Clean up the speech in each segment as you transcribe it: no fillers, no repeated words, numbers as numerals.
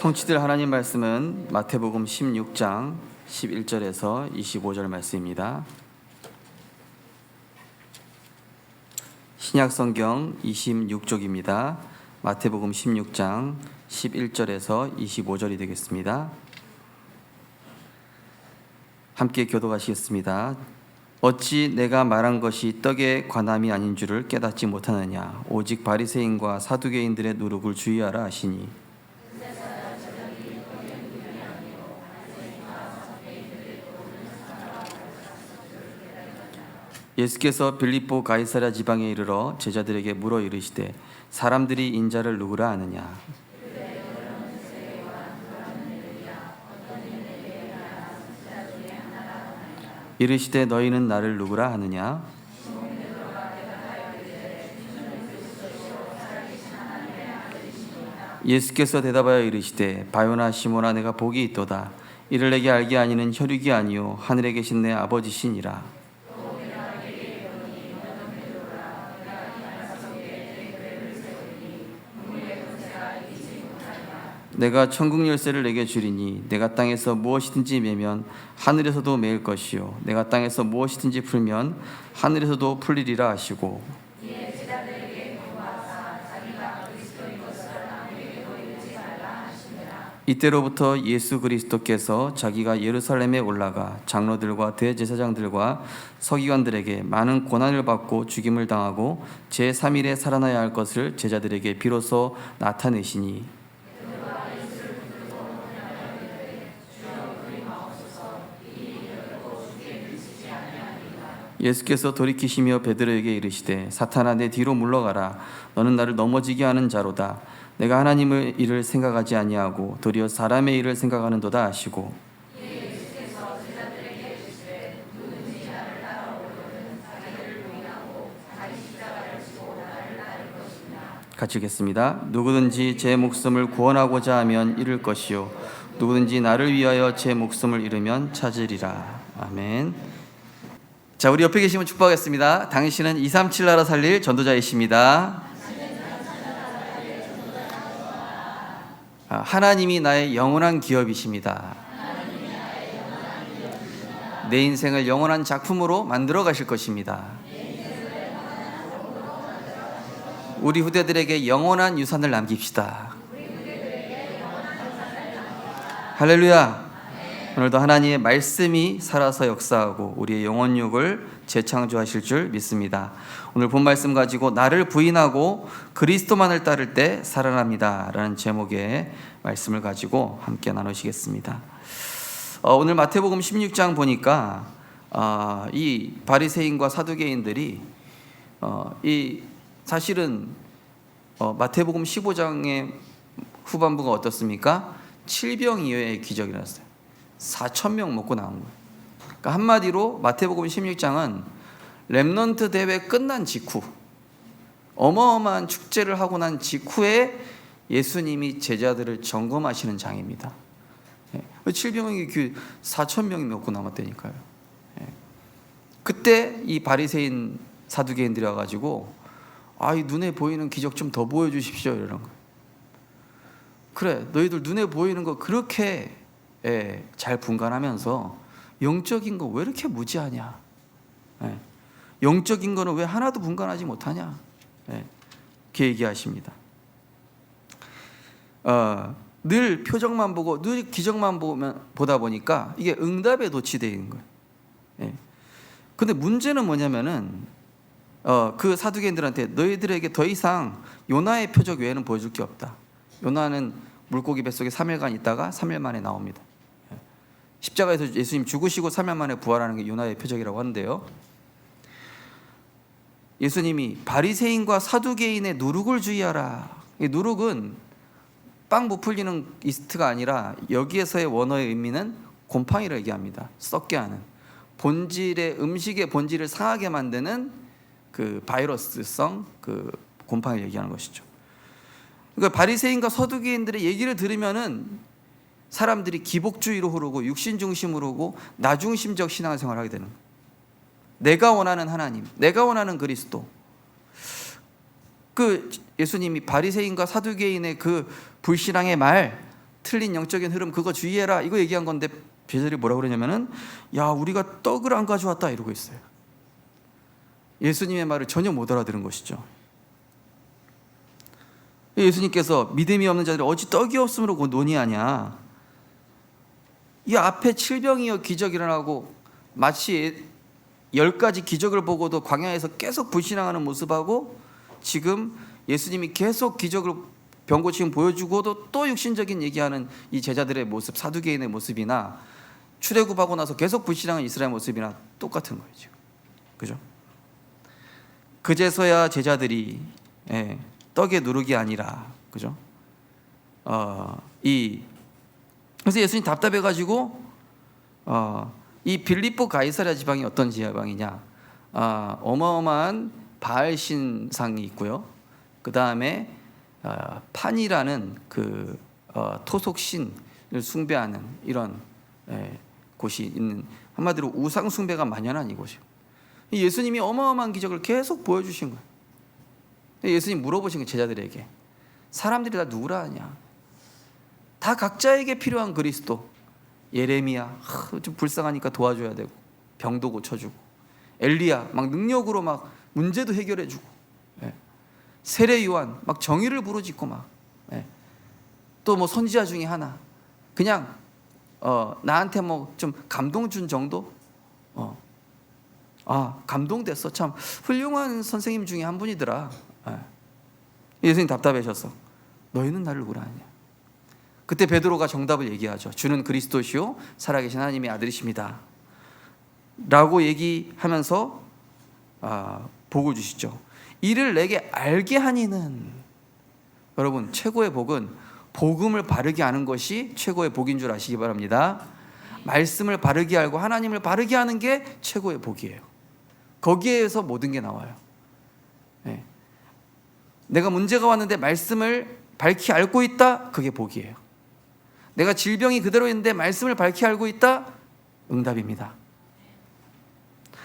성취될 하나님 말씀은 마태복음 16장 11절에서 25절 말씀입니다. 신약성경 26쪽입니다. 마태복음 16장 11절에서 25절이 되겠습니다. 함께 교독하시겠습니다. 어찌 내가 말한 것이 떡에 관함이 아닌 줄을 깨닫지 못하느냐. 오직 바리새인과 사두개인들의 누룩을 주의하라 하시니 예수께서 빌립보 가이사랴 지방에 이르러 제자들에게 물어 이르시되 사람들이 인자를 누구라 하느냐. 이르시되 너희는 나를 누구라 하느냐. 예수께서 대답하여 이르시되 바요나 시몬아 내가 복이 있도다. 이를 내게 알게 아니는 혈육이 아니요 하늘에 계신 내 아버지시니라. 내가 천국 열쇠를 내게 주리니 내가 땅에서 무엇이든지 매면 하늘에서도 매일 것이요 내가 땅에서 무엇이든지 풀면 하늘에서도 풀리리라 하시고 이때로부터 예수 그리스도께서 자기가 예루살렘에 올라가 장로들과 대제사장들과 서기관들에게 많은 고난을 받고 죽임을 당하고 제3일에 살아나야 할 것을 제자들에게 비로소 나타내시니 예수께서 돌이키시며 베드로에게 이르시되 사탄아 내 뒤로 물러가라. 너는 나를 넘어지게 하는 자로다. 내가 하나님의 일을 생각하지 아니하고 도리어 사람의 일을 생각하는도다 하시고 같이 읽겠습니다. 누구든지 제 목숨을 구원하고자 하면 잃을 것이요 누구든지 나를 위하여 제 목숨을 잃으면 찾으리라. 아멘. 자, 우리 옆에 계시면 축복하겠습니다. 당신은 237 나라 살릴 전도자이십니다. 하나님이 나의 영원한 기업이십니다. 내 인생을 영원한 작품으로 만들어 가실 것입니다. 우리 후대들에게 영원한 유산을 남깁시다. 할렐루야. 오늘도 하나님의 말씀이 살아서 역사하고 우리의 영혼육을 재창조하실 줄 믿습니다. 오늘 본 말씀 가지고 나를 부인하고 그리스도만을 따를 때 살아납니다 라는 제목의 말씀을 가지고 함께 나누시겠습니다. 오늘 마태복음 16장 보니까 이 바리새인과 사두개인들이 이 사실은 마태복음 15장의 후반부가 어떻습니까? 7병이어의 기적이 일어났어요. 4,000명 먹고 나온 거예요. 그러니까 한마디로 마태복음 16장은 렘넌트 대회 끝난 직후 어마어마한 축제를 하고 난 직후에 예수님이 제자들을 점검하시는 장입니다. 7병이 4,000명이 먹고 남았다니까요. 그때 이 바리새인 사두개인들이 와가지고 이 눈에 보이는 기적 좀 더 보여주십시오 이러는 거예요. 그래 너희들 눈에 보이는 거 그렇게 잘 분간하면서 영적인 거 왜 이렇게 무지하냐? 영적인 거는 왜 하나도 분간하지 못하냐? 이렇게 얘기하십니다. 늘 표정만 보고 늘 기적만 보다 보니까 이게 응답에 도취되어 있는 거예요. 근데 문제는 뭐냐면은 그 사두개인들한테 너희들에게 더 이상 요나의 표적 외에는 보여줄 게 없다. 요나는 물고기 뱃속에 3일간 있다가 3일 만에 나옵니다. 십자가에서 예수님 죽으시고 3일 만에 부활하는 게 요나의 표적이라고 하는데요. 예수님이 바리새인과 사두개인의 누룩을 주의하라. 이 누룩은 빵 부풀리는 이스트가 아니라 여기에서의 원어의 의미는 곰팡이를 얘기합니다. 썩게 하는 본질의 음식의 본질을 상하게 만드는 그 바이러스성 그 곰팡이를 얘기하는 것이죠. 그러니까 바리새인과 사두개인들의 얘기를 들으면은 사람들이 기복주의로 흐르고 육신 중심으로 흐르고 나 중심적 신앙생활을 하게 되는 거예요. 내가 원하는 하나님, 내가 원하는 그리스도. 그 예수님이 바리새인과 사두개인의 그 불신앙의 말 틀린 영적인 흐름 그거 주의해라 이거 얘기한 건데 제자들이 뭐라고 그러냐면은 야 우리가 떡을 안 가져왔다 이러고 있어요. 예수님의 말을 전혀 못 알아들은 것이죠. 예수님께서 믿음이 없는 자들이 어찌 떡이 없음으로 논의하냐. 이 앞에 7병이여 기적이 일어나고 마치 10가지 기적을 보고도 광야에서 계속 불신앙하는 모습하고 지금 예수님이 계속 기적을 병 고침 보여주고도 또 육신적인 얘기하는 이 제자들의 모습, 사두개인의 모습이나 출애굽하고 나서 계속 불신앙하는 이스라엘 모습이나 똑같은 거예요 지금. 그죠? 그제서야 제자들이 떡의 누룩이 아니라 그죠? 그래서 예수님 답답해가지고 이 빌립보 가이사랴 지방이 어떤 지방이냐? 어마어마한 바알 신상이 있고요. 그 다음에 판이라는 그 토속 신을 숭배하는 이런 곳이 있는 한마디로 우상 숭배가 만연한 이곳이에요. 예수님이 어마어마한 기적을 계속 보여주신 거예요. 예수님 물어보신 거예요 제자들에게. 사람들이 다 누구라 하냐? 다 각자에게 필요한 그리스도. 예레미야 좀 불쌍하니까 도와줘야 되고 병도 고쳐주고 엘리야 막 능력으로 막 문제도 해결해주고 세례 요한 막 정의를 부르짖고 막 또 뭐 선지자 중에 하나 그냥 나한테 뭐 좀 감동 준 정도 감동됐어 참 훌륭한 선생님 중에 한 분이더라. 예수님 답답하셔서 너희는 나를 누구라 하냐. 그때 베드로가 정답을 얘기하죠. 주는 그리스도시요 살아계신 하나님의 아들이십니다 라고 얘기하면서 복을 주시죠. 이를 내게 알게 하니는, 여러분 최고의 복은 복음을 바르게 아는 것이 최고의 복인 줄 아시기 바랍니다. 말씀을 바르게 알고 하나님을 바르게 하는 게 최고의 복이에요. 거기에서 모든 게 나와요. 내가 문제가 왔는데 말씀을 밝히 알고 있다, 그게 복이에요. 내가 질병이 그대로 있는데 말씀을 밝히 알고 있다, 응답입니다.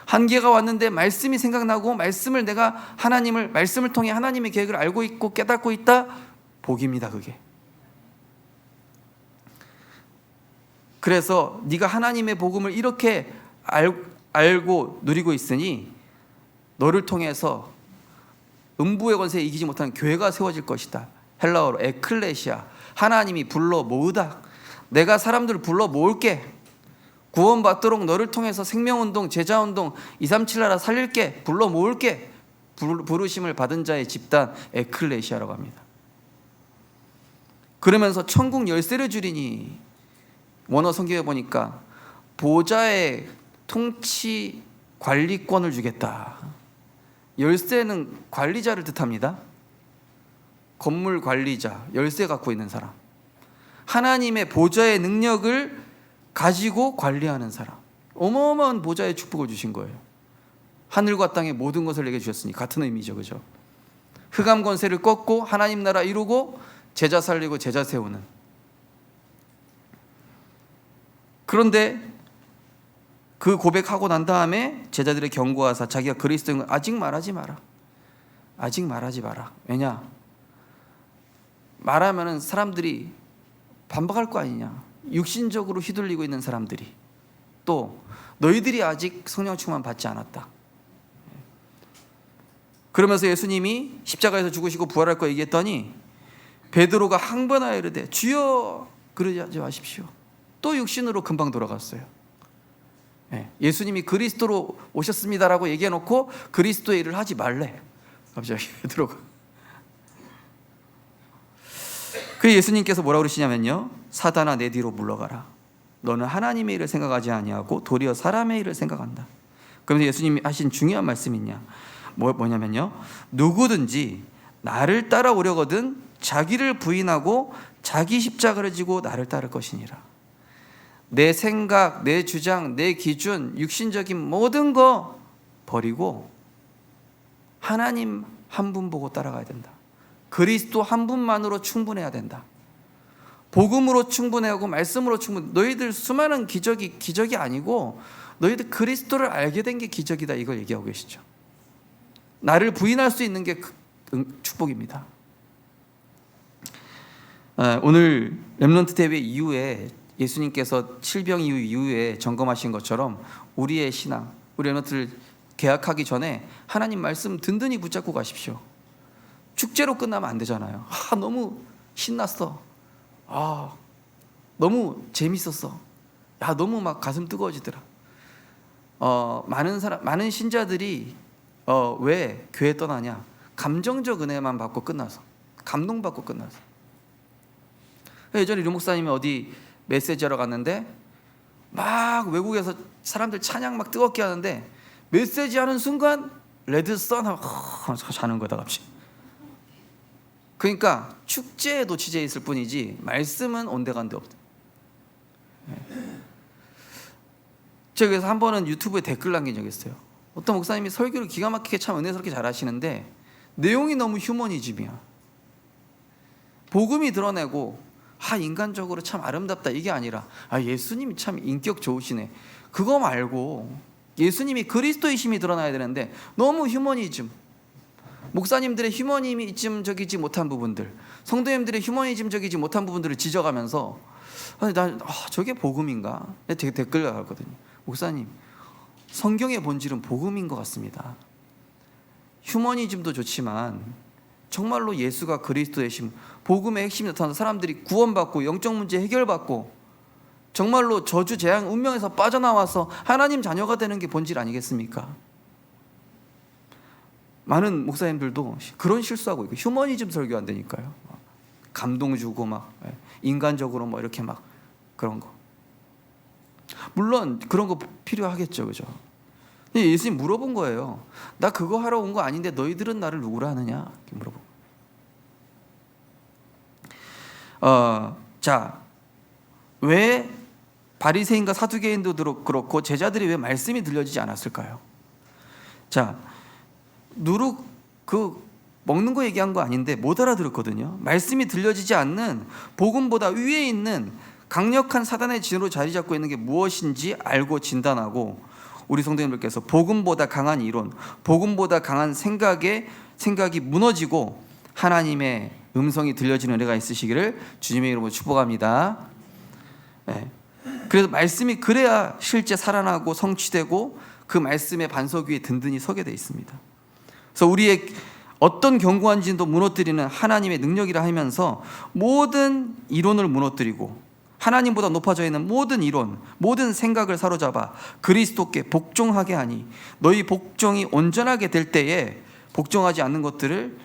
한계가 왔는데 말씀이 생각나고 내가 말씀을 통해 하나님의 계획을 알고 있고 깨닫고 있다, 복입니다. 그게. 그래서 네가 하나님의 복음을 이렇게 알고 누리고 있으니 너를 통해서 음부의 권세에 이기지 못하는 교회가 세워질 것이다. 헬라어로 에클레시아, 하나님이 불러 모으다. 내가 사람들을 불러 모을게. 구원받도록 너를 통해서 생명운동, 제자운동, 237 나라 살릴게. 불러 모을게. 부르심을 받은 자의 집단, 에클레시아라고 합니다. 그러면서 천국 열쇠를 주리니, 원어 성경에 보니까 보좌의 통치 관리권을 주겠다. 열쇠는 관리자를 뜻합니다. 건물 관리자, 열쇠 갖고 있는 사람, 하나님의 보좌의 능력을 가지고 관리하는 사람. 어마어마한 보좌의 축복을 주신 거예요. 하늘과 땅의 모든 것을 내게 주셨으니, 같은 의미죠, 그죠? 흑암 권세를 꺾고 하나님 나라 이루고 제자 살리고 제자 세우는. 그런데 그 고백하고 난 다음에 제자들의 경고하사 자기가 그리스도인 걸 아직 말하지 마라. 아직 말하지 마라. 왜냐? 말하면은 사람들이 반박할 거 아니냐. 육신적으로 휘둘리고 있는 사람들이, 또 너희들이 아직 성령 충만 받지 않았다. 그러면서 예수님이 십자가에서 죽으시고 부활할 거 얘기했더니 베드로가 항변하여 이르되 주여 그러지 마십시오. 또 육신으로 금방 돌아갔어요. 예수님이 그리스도로 오셨습니다라고 얘기해놓고 그리스도의 일을 하지 말래. 갑자기 베드로가. 그 예수님께서 뭐라고 그러시냐면요, 사단아 내 뒤로 물러가라. 너는 하나님의 일을 생각하지 아니하고 도리어 사람의 일을 생각한다. 그러면서 예수님이 하신 중요한 말씀이 있냐, 뭐냐면요, 누구든지 나를 따라오려거든 자기를 부인하고 자기 십자가를 지고 나를 따를 것이니라. 내 생각, 내 주장, 내 기준, 육신적인 모든 거 버리고 하나님 한 분 보고 따라가야 된다. 그리스도 한 분만으로 충분해야 된다. 복음으로 충분하고 말씀으로 충분. 너희들 수많은 기적이 아니고 너희들 그리스도를 알게 된 게 기적이다, 이걸 얘기하고 계시죠. 나를 부인할 수 있는 게 축복입니다. 오늘 렘넌트 대회 이후에 예수님께서 칠병 이후에 점검하신 것처럼 우리의 신앙, 우리 렘넌트를 개혁하기 전에 하나님 말씀 든든히 붙잡고 가십시오. 축제로 끝나면 안 되잖아요. 너무 신났어. 너무 재밌었어. 너무 막 가슴 뜨거워지더라. 많은 신자들이 왜 교회 떠나냐? 감정적 은혜만 받고 끝나서, 감동받고 끝나서. 예전에 류 목사님이 어디 메시지하러 갔는데 막 외국에서 사람들 찬양 막 뜨겁게 하는데 메시지 하는 순간 레드 선 하고 자는 거다 갑자기. 그러니까 축제에 도취돼 있을 뿐이지 말씀은 온데간데 없다. 제가 그래서 한 번은 유튜브에 댓글 남긴 적이 있어요. 어떤 목사님이 설교를 기가 막히게 참 은혜스럽게 잘하시는데 내용이 너무 휴머니즘이야. 복음이 드러내고 인간적으로 참 아름답다 이게 아니라 예수님이 참 인격 좋으시네, 그거 말고 예수님이 그리스도이심이 드러나야 되는데 너무 휴머니즘, 목사님들의 휴머니즘적이지 못한 부분들, 성도님들의 휴머니즘적이지 못한 부분들을 지적하면서 저게 복음인가? 되게 댓글 나왔거든요. 목사님, 성경의 본질은 복음인 것 같습니다. 휴머니즘도 좋지만 정말로 예수가 그리스도이심, 복음의 핵심이 나타나서 사람들이 구원받고 영적 문제 해결받고 정말로 저주 재앙 운명에서 빠져나와서 하나님 자녀가 되는 게 본질 아니겠습니까? 많은 목사님들도 그런 실수하고 있고 휴머니즘 설교한다니까요. 감동 주고 막 인간적으로 뭐 이렇게 막 그런 거. 물론 그런 거 필요하겠죠, 그죠? 예수님 물어본 거예요. 나 그거 하러 온 거 아닌데 너희들은 나를 누구라 하느냐? 이렇게 물어보고. 자, 왜 바리새인과 사두개인도 그렇고 제자들이 왜 말씀이 들려지지 않았을까요? 자, 누룩 먹는 거 얘기한 거 아닌데 못 알아들었거든요. 말씀이 들려지지 않는 복음보다 위에 있는 강력한 사단의 진으로 자리 잡고 있는 게 무엇인지 알고 진단하고 우리 성도님들께서 복음보다 강한 이론, 복음보다 강한 생각이 무너지고 하나님의 음성이 들려지는 은혜가 있으시기를 주님의 이름으로 축복합니다. 그래서 말씀이 그래야 실제 살아나고 성취되고 그 말씀의 반석 위에 든든히 서게 되어 있습니다. 그래서 우리의 어떤 견고한 진도 무너뜨리는 하나님의 능력이라 하면서 모든 이론을 무너뜨리고 하나님보다 높아져 있는 모든 이론, 모든 생각을 사로잡아 그리스도께 복종하게 하니 너희 복종이 온전하게 될 때에 복종하지 않는 것들을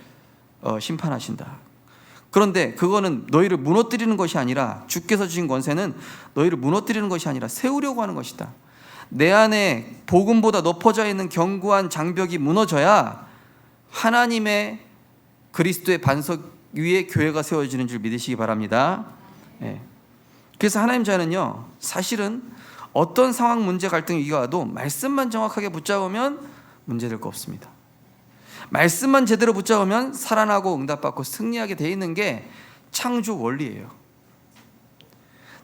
심판하신다. 그런데 그거는 너희를 무너뜨리는 것이 아니라 주께서 주신 권세는 너희를 무너뜨리는 것이 아니라 세우려고 하는 것이다. 내 안에 복음보다 높아져 있는 견고한 장벽이 무너져야 하나님의 그리스도의 반석 위에 교회가 세워지는 줄 믿으시기 바랍니다. 그래서 하나님 자녀는요, 사실은 어떤 상황, 문제, 갈등, 위기가 와도 말씀만 정확하게 붙잡으면 문제될 거 없습니다. 말씀만 제대로 붙잡으면 살아나고 응답받고 승리하게 돼 있는 게 창조 원리예요.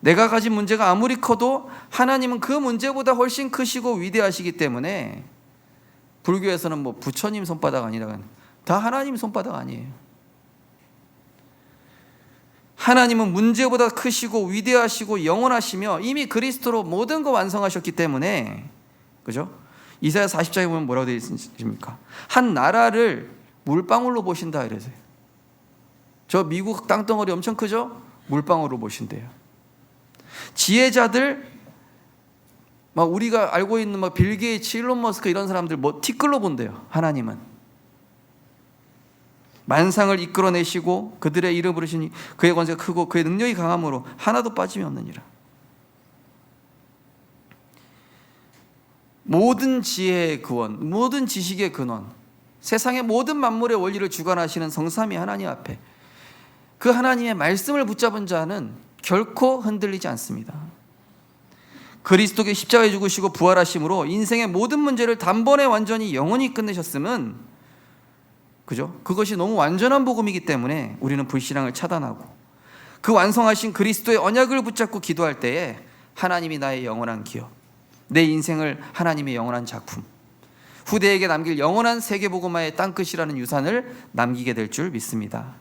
내가 가진 문제가 아무리 커도 하나님은 그 문제보다 훨씬 크시고 위대하시기 때문에 불교에서는 뭐 부처님 손바닥 아니라 다 하나님 손바닥 아니에요. 하나님은 문제보다 크시고 위대하시고 영원하시며 이미 그리스도로 모든 거 완성하셨기 때문에, 그죠? 이사야 40장에 보면 뭐라고 되어 있습니까? 한 나라를 물방울로 보신다 이래서요. 저 미국 땅덩어리 엄청 크죠? 물방울로 보신대요. 지혜자들, 막 우리가 알고 있는 막 빌 게이츠, 일론 머스크 이런 사람들 뭐 티끌로 본대요. 하나님은 만상을 이끌어내시고 그들의 이름 부르시니 그의 권세가 크고 그의 능력이 강함으로 하나도 빠짐이 없느니라. 모든 지혜의 근원, 모든 지식의 근원, 세상의 모든 만물의 원리를 주관하시는 성삼위 하나님 앞에 그 하나님의 말씀을 붙잡은 자는 결코 흔들리지 않습니다. 그리스도께 십자가에 죽으시고 부활하심으로 인생의 모든 문제를 단번에 완전히 영원히 끝내셨음은, 그죠? 그것이 너무 완전한 복음이기 때문에 우리는 불신앙을 차단하고 그 완성하신 그리스도의 언약을 붙잡고 기도할 때에 하나님이 나의 영원한 기업, 내 인생을 하나님의 영원한 작품, 후대에게 남길 영원한 세계복음화의 땅끝이라는 유산을 남기게 될 줄 믿습니다.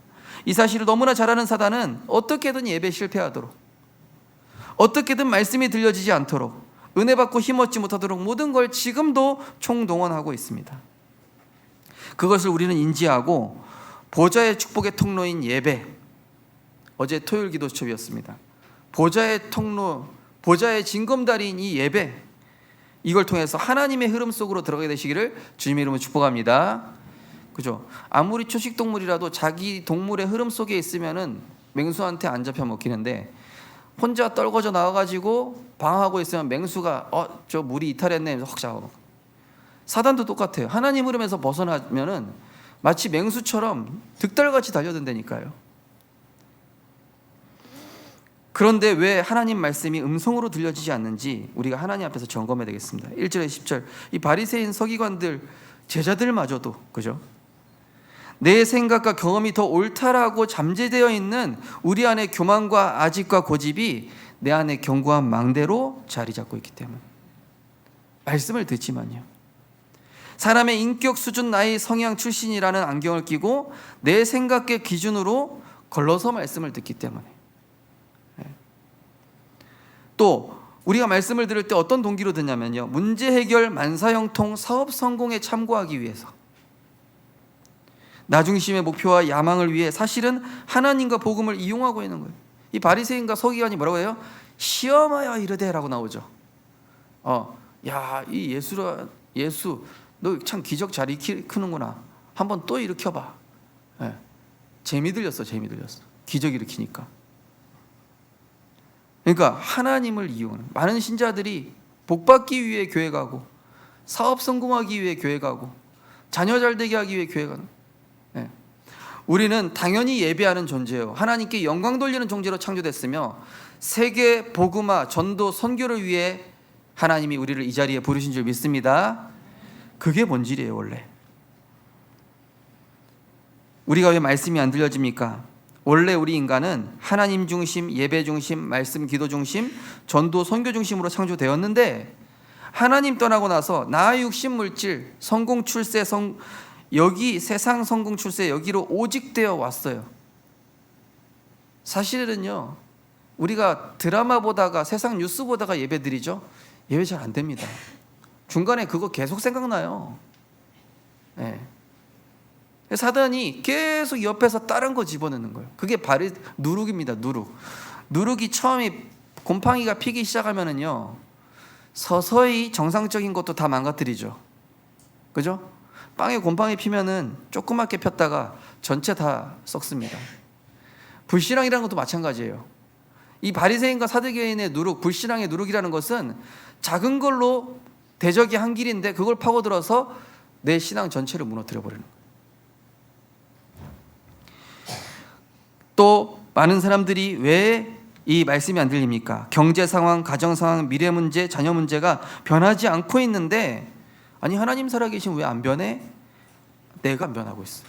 이 사실을 너무나 잘 아는 사단은 어떻게든 예배 실패하도록, 어떻게든 말씀이 들려지지 않도록, 은혜 받고 힘없지 못하도록 모든 걸 지금도 총동원하고 있습니다. 그것을 우리는 인지하고 보좌의 축복의 통로인 예배, 어제 토요일 기도첩이었습니다. 보좌의 통로, 보좌의 징검다리인 이 예배, 이걸 통해서 하나님의 흐름 속으로 들어가게 되시기를 주님의 이름으로 축복합니다. 그죠? 아무리 초식 동물이라도 자기 동물의 흐름 속에 있으면은 맹수한테 안 잡혀 먹히는데, 혼자 떨궈져 나와가지고 방황하고 있으면 맹수가 저 물이 이탈했네 하면서 확 잡아먹어. 사단도 똑같아요. 하나님 흐름에서 벗어나면은 마치 맹수처럼 득달같이 달려든다니까요. 그런데 왜 하나님 말씀이 음성으로 들려지지 않는지 우리가 하나님 앞에서 점검해야 되겠습니다. 1절에 10절, 이 바리새인 서기관들 제자들마저도, 그죠? 내 생각과 경험이 더 옳다라고 잠재되어 있는 우리 안에 교만과 아집과 고집이 내 안에 견고한 망대로 자리 잡고 있기 때문에 말씀을 듣지만요, 사람의 인격 수준, 나이, 성향, 출신이라는 안경을 끼고 내 생각의 기준으로 걸러서 말씀을 듣기 때문에, 또 우리가 말씀을 들을 때 어떤 동기로 듣냐면요, 문제 해결, 만사형통, 사업 성공에 참고하기 위해서, 나 중심의 목표와 야망을 위해 사실은 하나님과 복음을 이용하고 있는 거예요. 이 바리새인과 서기관이 뭐라고 해요? 시험하여 이르되라고 나오죠. 야, 이 예수 너 참 기적 잘 일으키는구나, 한번 또 일으켜봐. 재미 들렸어. 기적 일으키니까. 그러니까 하나님을 이용하는, 많은 신자들이 복받기 위해 교회 가고, 사업 성공하기 위해 교회 가고, 자녀 잘 되게 하기 위해 교회 가는, 우리는 당연히 예배하는 존재예요. 하나님께 영광 돌리는 존재로 창조됐으며, 세계 복음화, 전도, 선교를 위해 하나님이 우리를 이 자리에 부르신 줄 믿습니다. 그게 본질이에요. 원래 우리가 왜 말씀이 안 들려집니까? 원래 우리 인간은 하나님 중심, 예배 중심, 말씀, 기도 중심, 전도, 선교 중심으로 창조되었는데, 하나님 떠나고 나서 나 육신 물질, 성공 출세, 여기 세상 성공 출세, 여기로 오직 되어 왔어요. 사실은요, 우리가 드라마 보다가, 세상 뉴스 보다가 예배 드리죠. 예배 잘 안 됩니다. 중간에 그거 계속 생각나요. 사단이 계속 옆에서 다른 거 집어넣는 거예요. 그게 누룩입니다. 누룩이 처음에 곰팡이가 피기 시작하면은요, 서서히 정상적인 것도 다 망가뜨리죠. 그죠? 빵에 곰팡이 피면은 조그맣게 폈다가 전체 다 썩습니다. 불신앙이라는 것도 마찬가지예요. 이 바리새인과 사두개인의 누룩, 불신앙의 누룩이라는 것은 작은 걸로 대적이 한 길인데, 그걸 파고들어서 내 신앙 전체를 무너뜨려 버리는 거예요. 또 많은 사람들이 왜 이 말씀이 안 들립니까? 경제 상황, 가정 상황, 미래 문제, 자녀 문제가 변하지 않고 있는데, 아니 하나님 살아계신 왜 안 변해? 내가 안 변하고 있어.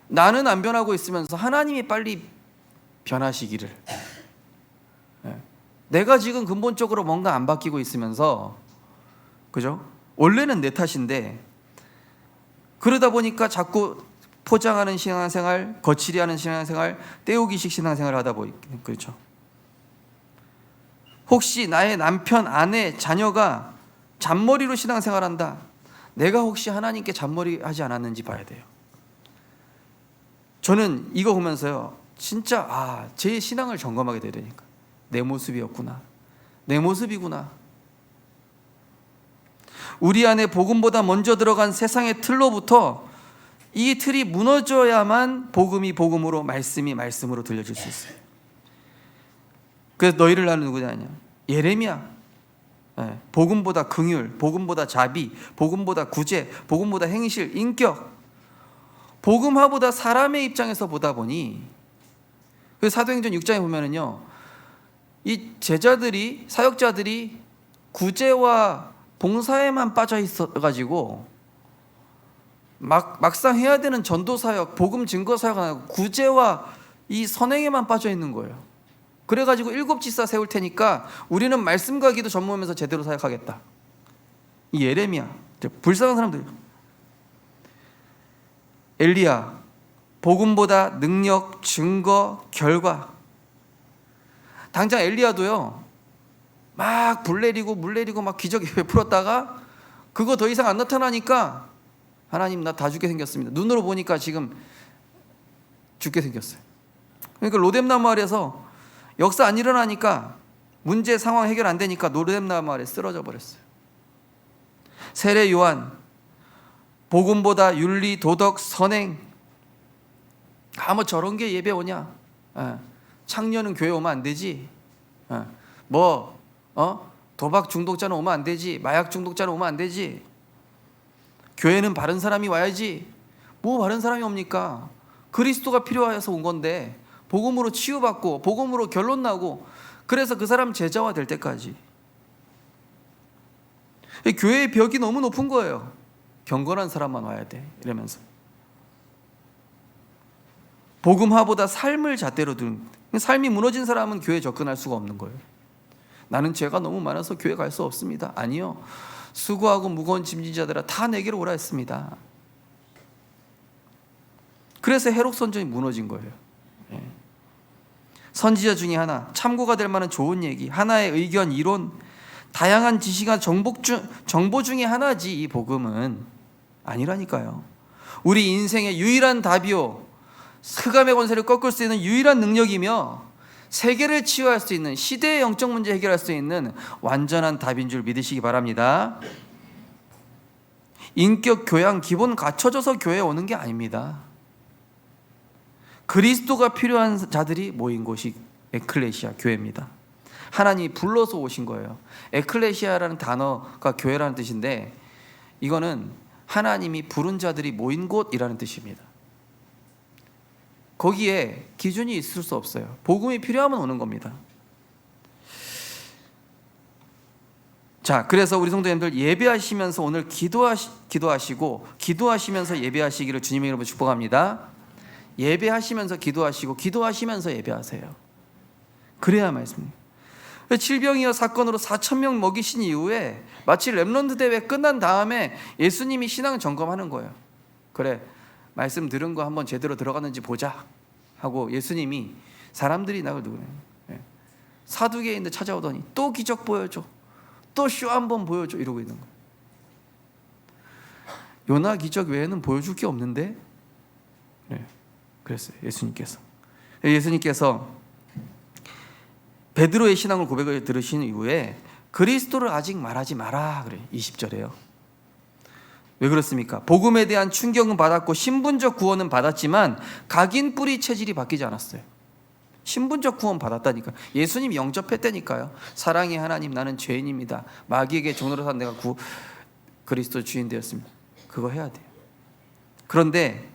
나는 안 변하고 있으면서 하나님이 빨리 변하시기를. 내가 지금 근본적으로 뭔가 안 바뀌고 있으면서, 그죠? 원래는 내 탓인데, 그러다 보니까 자꾸 포장하는 신앙생활, 거칠이 하는 신앙생활, 때우기식 신앙생활을 하다 보니까, 그렇죠? 혹시 나의 남편, 아내, 자녀가 잔머리로 신앙생활한다, 내가 혹시 하나님께 잔머리 하지 않았는지 봐야 돼요. 저는 이거 보면서요, 진짜 제 신앙을 점검하게 되니까, 내 모습이었구나, 내 모습이구나. 우리 안에 복음보다 먼저 들어간 세상의 틀로부터 이 틀이 무너져야만 복음이 복음으로, 말씀이 말씀으로 들려질 수 있어요. 그래서 너희를 나는 누구냐 하냐, 예레미야. 복음보다 긍휼, 복음보다 자비, 복음보다 구제, 복음보다 행실, 인격, 복음화보다 사람의 입장에서 보다 보니, 그 사도행전 6장에 보면은요, 이 제자들이, 사역자들이 구제와 봉사에만 빠져 있어가지고 막상 해야 되는 전도사역, 복음 증거사역 안 하고 구제와 이 선행에만 빠져 있는 거예요. 그래가지고 7지사 세울 테니까 우리는 말씀과 기도 전무하면서 제대로 사역하겠다. 이 예레미야, 불쌍한 사람들. 엘리야, 복음보다 능력, 증거, 결과. 당장 엘리야도요, 막 불 내리고 물 내리고 막 기적이 베풀었다가 그거 더 이상 안 나타나니까 하나님 나 다 죽게 생겼습니다. 눈으로 보니까 지금 죽게 생겼어요. 그러니까 로뎀나무 아래에서 역사 안 일어나니까, 문제 상황 해결 안 되니까 로뎀나무 아래 쓰러져 버렸어요. 세례 요한, 복음보다 윤리, 도덕, 선행. 뭐 저런 게 예배 오냐? 창녀는 교회 오면 안 되지. 도박 중독자는 오면 안 되지. 마약 중독자는 오면 안 되지. 교회는 바른 사람이 와야지. 뭐 바른 사람이 옵니까? 그리스도가 필요해서 온 건데, 복음으로 치유받고 복음으로 결론 나고, 그래서 그 사람 제자화 될 때까지. 교회의 벽이 너무 높은 거예요. 경건한 사람만 와야 돼 이러면서. 복음화보다 삶을 잣대로 두는, 삶이 무너진 사람은 교회에 접근할 수가 없는 거예요. 나는 죄가 너무 많아서 교회 갈 수 없습니다. 아니요, 수고하고 무거운 짐진 자들아 다 내게로 오라 했습니다. 그래서 헤롯 선전이 무너진 거예요. 선지자 중에 하나, 참고가 될 만한 좋은 얘기, 하나의 의견, 이론, 다양한 지식과 정보 중에 하나지. 이 복음은 아니라니까요. 우리 인생의 유일한 답이요, 흑암의 권세를 꺾을 수 있는 유일한 능력이며, 세계를 치유할 수 있는, 시대의 영적 문제 해결할 수 있는 완전한 답인 줄 믿으시기 바랍니다. 인격, 교양, 기본 갖춰져서 교회에 오는 게 아닙니다. 그리스도가 필요한 자들이 모인 곳이 에클레시아, 교회입니다. 하나님이 불러서 오신 거예요. 에클레시아라는 단어가 교회라는 뜻인데, 이거는 하나님이 부른 자들이 모인 곳이라는 뜻입니다. 거기에 기준이 있을 수 없어요. 복음이 필요하면 오는 겁니다. 자, 그래서 우리 성도님들 예배하시면서 오늘 기도하시고 기도하시면서 예배하시기를 주님의 이름으로 축복합니다. 예배하시면서 기도하시고 기도하시면서 예배하세요. 그래야 말씀입니다. 질병이어 사건으로 4,000명 먹이신 이후에 마치 렘넌트 대회 끝난 다음에 예수님이 신앙 점검하는 거예요. 그래, 말씀 들은 거 한번 제대로 들어갔는지 보자 하고 예수님이 사람들이 나를 누구네, 사두개인들 찾아오더니 또 기적 보여줘, 또 쇼 한번 보여줘 이러고 있는 거예요. 요나 기적 외에는 보여줄 게 없는데, 그랬어요. 예수님께서 베드로의 신앙을 고백을 들으신 이후에 그리스도를 아직 말하지 마라 그래요. 20절에요. 왜 그렇습니까? 복음에 대한 충격은 받았고 신분적 구원은 받았지만 각인 뿌리 체질이 바뀌지 않았어요. 신분적 구원 받았다니까. 예수님 영접했다니까요. 사랑의 하나님, 나는 죄인입니다. 마귀에게 종로로 산 내가 그리스도 주인 되었습니다. 그거 해야 돼요. 그런데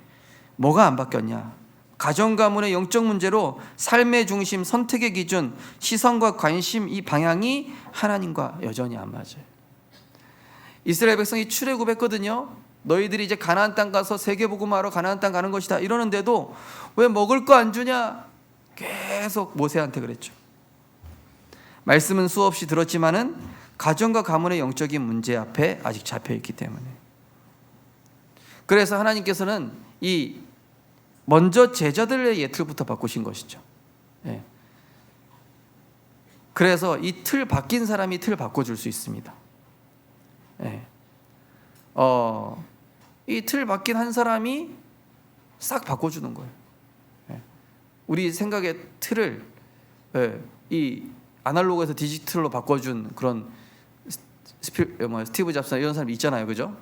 뭐가 안 바뀌었냐? 가정 가문의 영적 문제로 삶의 중심, 선택의 기준, 시선과 관심, 이 방향이 하나님과 여전히 안 맞아요. 이스라엘 백성이 출애굽했거든요. 너희들이 이제 가나안 땅 가서 세계복음하러 가나안 땅 가는 것이다 이러는데도 왜 먹을 거 안 주냐? 계속 모세한테 그랬죠. 말씀은 수없이 들었지만은 가정과 가문의 영적인 문제 앞에 아직 잡혀있기 때문에. 그래서 하나님께서는 먼저 제자들의 예틀부터 바꾸신 것이죠. 그래서 이 틀 바뀐 사람이 틀 바꿔줄 수 있습니다. 이 틀 바뀐 한 사람이 싹 바꿔주는 거예요. 우리 생각의 틀을 이 아날로그에서 디지털로 바꿔준 그런 스티브 잡스나 이런 사람이 있잖아요, 그죠?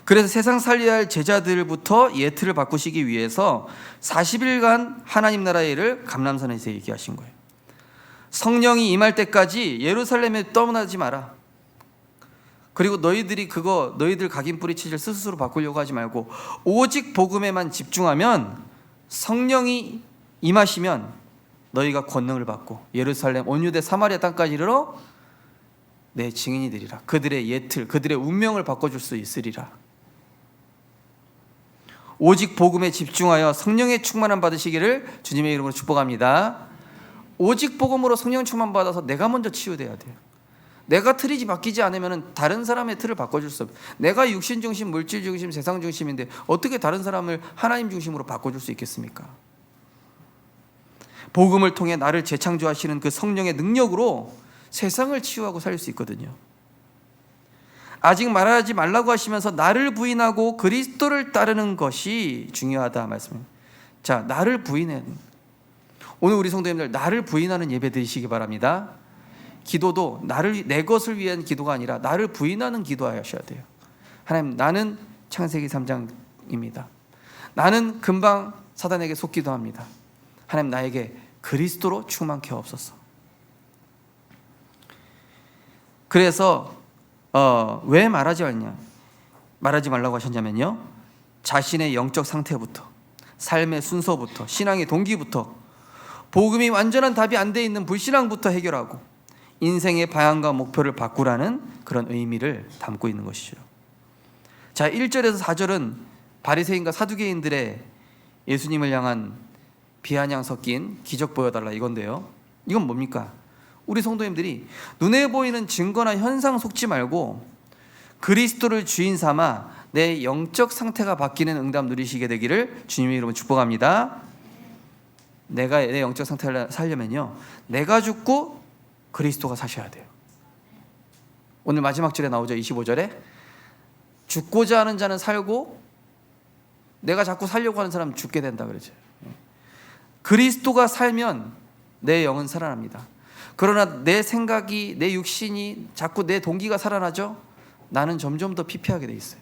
그래서 세상 살려야 할 제자들부터 예틀을 바꾸시기 위해서 40일간 하나님 나라의 일을 감람산에서 얘기하신 거예요. 성령이 임할 때까지 예루살렘에 떠나지 마라. 그리고 너희들 각인 뿌리 체질 스스로 바꾸려고 하지 말고 오직 복음에만 집중하면 성령이 임하시면 너희가 권능을 받고 예루살렘, 온 유대, 사마리아 땅까지 이르러 내 증인이 되리라. 그들의 예틀, 그들의 운명을 바꿔줄 수 있으리라. 오직 복음에 집중하여 성령의 충만함 받으시기를 주님의 이름으로 축복합니다. 오직 복음으로 성령 충만 받아서 내가 먼저 치유돼야 돼요. 내가 틀이 바뀌지 않으면 다른 사람의 틀을 바꿔줄 수 없어요. 내가 육신 중심, 물질 중심, 세상 중심인데 어떻게 다른 사람을 하나님 중심으로 바꿔줄 수 있겠습니까? 복음을 통해 나를 재창조하시는 그 성령의 능력으로 세상을 치유하고 살릴 수 있거든요. 아직 말하지 말라고 하시면서 나를 부인하고 그리스도를 따르는 것이 중요하다 말씀입니다. 자, 나를 부인해. 오늘 우리 성도님들 나를 부인하는 예배 드리시기 바랍니다. 기도도 내 것을 위한 기도가 아니라 나를 부인하는 기도하셔야 돼요. 하나님, 나는 창세기 3장입니다. 나는 금방 사단에게 속기도 합니다. 하나님, 나에게 그리스도로 충만케 하옵소서. 그래서 왜 말하지 말라고 하셨냐면요, 자신의 영적 상태부터, 삶의 순서부터, 신앙의 동기부터, 복음이 완전한 답이 안 돼 있는 불신앙부터 해결하고 인생의 방향과 목표를 바꾸라는 그런 의미를 담고 있는 것이죠. 자, 1절에서 4절은 바리새인과 사두개인들의 예수님을 향한 비아냥 섞인 기적 보여달라 이건데요, 이건 뭡니까? 우리 성도님들이 눈에 보이는 증거나 현상 속지 말고 그리스도를 주인 삼아 내 영적 상태가 바뀌는 응답 누리시게 되기를 주님의 이름으로 축복합니다. 내가 내 영적 상태를 살려면요, 내가 죽고 그리스도가 사셔야 돼요. 오늘 마지막 절에 나오죠. 25절에 죽고자 하는 자는 살고 내가 자꾸 살려고 하는 사람은 죽게 된다 그러죠. 그리스도가 살면 내 영은 살아납니다. 그러나 내 생각이, 내 육신이, 자꾸 내 동기가 살아나죠. 나는 점점 더 피폐하게 돼 있어요.